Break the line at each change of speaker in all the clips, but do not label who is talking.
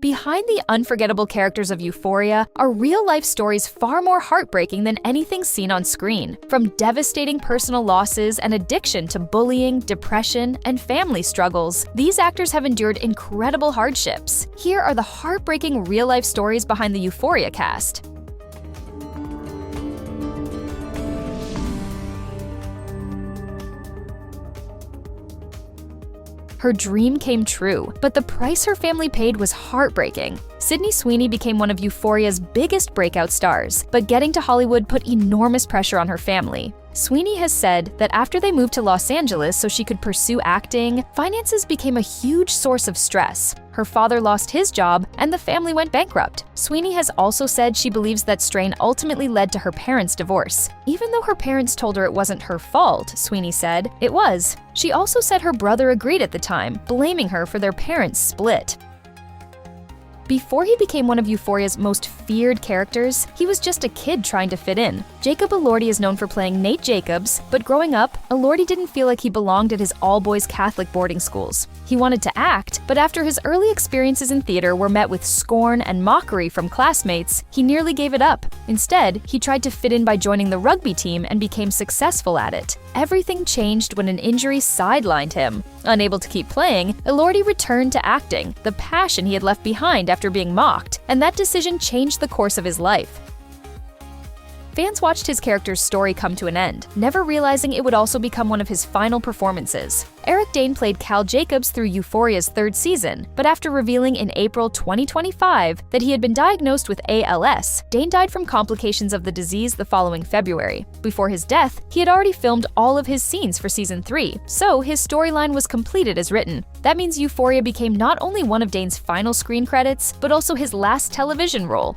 Behind the unforgettable characters of Euphoria are real-life stories far more heartbreaking than anything seen on screen. From devastating personal losses and addiction to bullying, depression, and family struggles, these actors have endured incredible hardships. Here are the heartbreaking real-life stories behind the Euphoria cast. Her dream came true, but the price her family paid was heartbreaking. Sweeney became one of Euphoria's biggest breakout stars, but getting to Hollywood put enormous pressure on her family. Sweeney has said that after they moved to Los Angeles so she could pursue acting, finances became a huge source of stress. Her father lost his job, and the family went bankrupt. Sweeney has also said she believes that strain ultimately led to her parents' divorce. Even though her parents told her it wasn't her fault, Sweeney said, it was. She also said her brother agreed at the time, blaming her for their parents' split. Before he became one of Euphoria's most feared characters, he was just a kid trying to fit in. Jacob Elordi is known for playing Nate Jacobs, but growing up, Elordi didn't feel like he belonged at his all-boys Catholic boarding schools. He wanted to act, but after his early experiences in theater were met with scorn and mockery from classmates, he nearly gave it up. Instead, he tried to fit in by joining the rugby team and became successful at it. Everything changed when an injury sidelined him. Unable to keep playing, Elordi returned to acting, the passion he had left behind after being mocked, and that decision changed the course of his life. Fans watched his character's story come to an end, never realizing it would also become one of his final performances. Dane played Cal Jacobs through Euphoria's third season, but after revealing in April 2025 that he had been diagnosed with ALS, Dane died from complications of the disease the following February. Before his death, he had already filmed all of his scenes for season 3, so his storyline was completed as written. That means Euphoria became not only one of Dane's final screen credits, but also his last television role.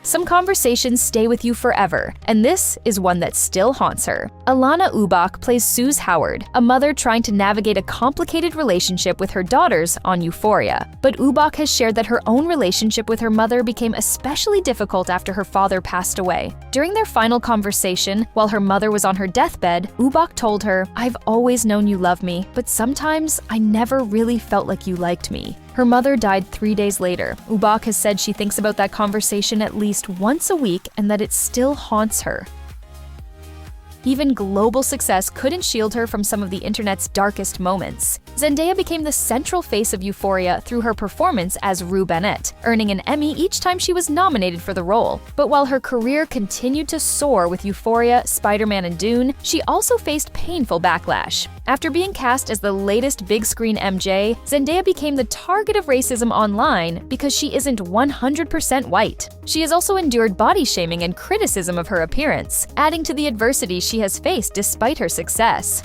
Some conversations stay with you forever, and this is one that still haunts her. Alanna Ubach plays Suze Howard, a mother trying to navigate a complicated relationship with her daughters on Euphoria. But Ubach has shared that her own relationship with her mother became especially difficult after her father passed away. During their final conversation, while her mother was on her deathbed, Ubach told her, "I've always known you love me, but sometimes I never really felt like you liked me." Her mother died 3 days later. Ubach has said she thinks about that conversation at least once a week and that it still haunts her. Even global success couldn't shield her from some of the internet's darkest moments. Zendaya became the central face of Euphoria through her performance as Rue Bennett, earning an Emmy each time she was nominated for the role. But while her career continued to soar with Euphoria, Spider-Man, and Dune, she also faced painful backlash. After being cast as the latest big-screen MJ, Zendaya became the target of racism online because she isn't 100% white. She has also endured body shaming and criticism of her appearance, adding to the adversity she has faced despite her success.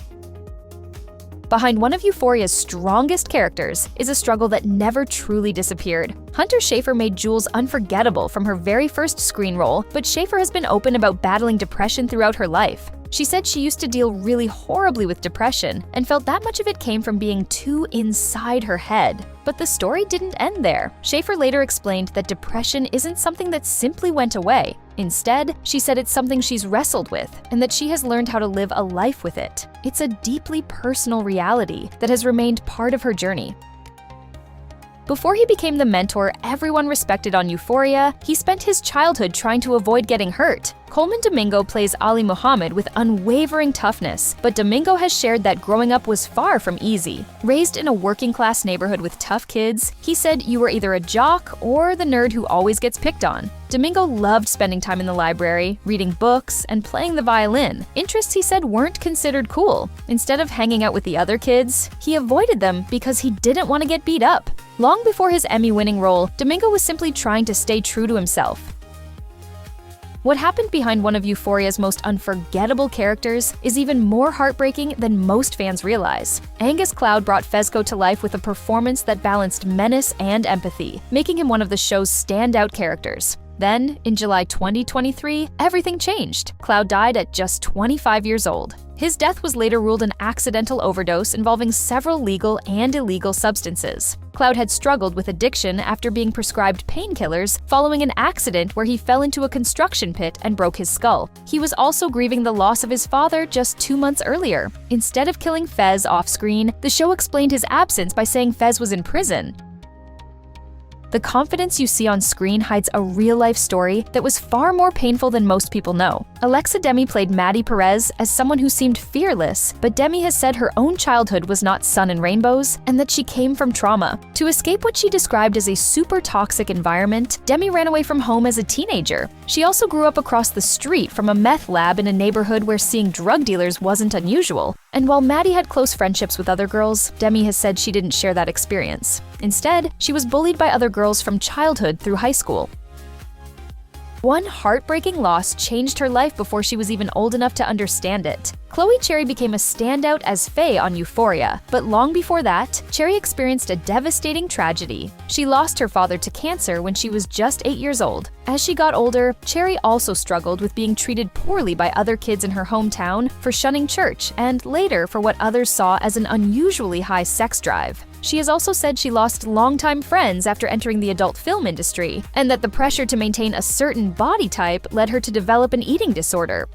Behind one of Euphoria's strongest characters is a struggle that never truly disappeared. Hunter Schafer made Jules unforgettable from her very first screen role, but Schafer has been open about battling depression throughout her life. She said she used to deal really horribly with depression and felt that much of it came from being too inside her head. But the story didn't end there. Schafer later explained that depression isn't something that simply went away. Instead, she said it's something she's wrestled with and that she has learned how to live a life with it. It's a deeply personal reality that has remained part of her journey. Before he became the mentor everyone respected on Euphoria, he spent his childhood trying to avoid getting hurt. Colman Domingo plays Ali Muhammad with unwavering toughness, but Domingo has shared that growing up was far from easy. Raised in a working-class neighborhood with tough kids, he said you were either a jock or the nerd who always gets picked on. Domingo loved spending time in the library, reading books, and playing the violin, interests he said weren't considered cool. Instead of hanging out with the other kids, he avoided them because he didn't want to get beat up. Long before his Emmy-winning role, Domingo was simply trying to stay true to himself. What happened behind one of Euphoria's most unforgettable characters is even more heartbreaking than most fans realize. Angus Cloud brought Fezco to life with a performance that balanced menace and empathy, making him one of the show's standout characters. Then, in July 2023, everything changed. Cloud died at just 25 years old. His death was later ruled an accidental overdose involving several legal and illegal substances. Cloud had struggled with addiction after being prescribed painkillers following an accident where he fell into a construction pit and broke his skull. He was also grieving the loss of his father just 2 months earlier. Instead of killing Fez off-screen, the show explained his absence by saying Fez was in prison. the confidence you see on screen hides a real-life story that was far more painful than most people know. Alexa Demie played Maddie Perez as someone who seemed fearless, but Demie has said her own childhood was not sun and rainbows and that she came from trauma. To escape what she described as a super toxic environment, Demie ran away from home as a teenager. She also grew up across the street from a meth lab in a neighborhood where seeing drug dealers wasn't unusual. And while Maddie had close friendships with other girls, Demie has said she didn't share that experience. Instead, she was bullied by other girls from childhood through high school. One heartbreaking loss changed her life before she was even old enough to understand it. Chloe Cherry became a standout as Faye on Euphoria, but long before that, Cherry experienced a devastating tragedy. She lost her father to cancer when she was just 8 years old. As she got older, Cherry also struggled with being treated poorly by other kids in her hometown for shunning church and later for what others saw as an unusually high sex drive. She has also said she lost longtime friends after entering the adult film industry, and that the pressure to maintain a certain body type led her to develop an eating disorder.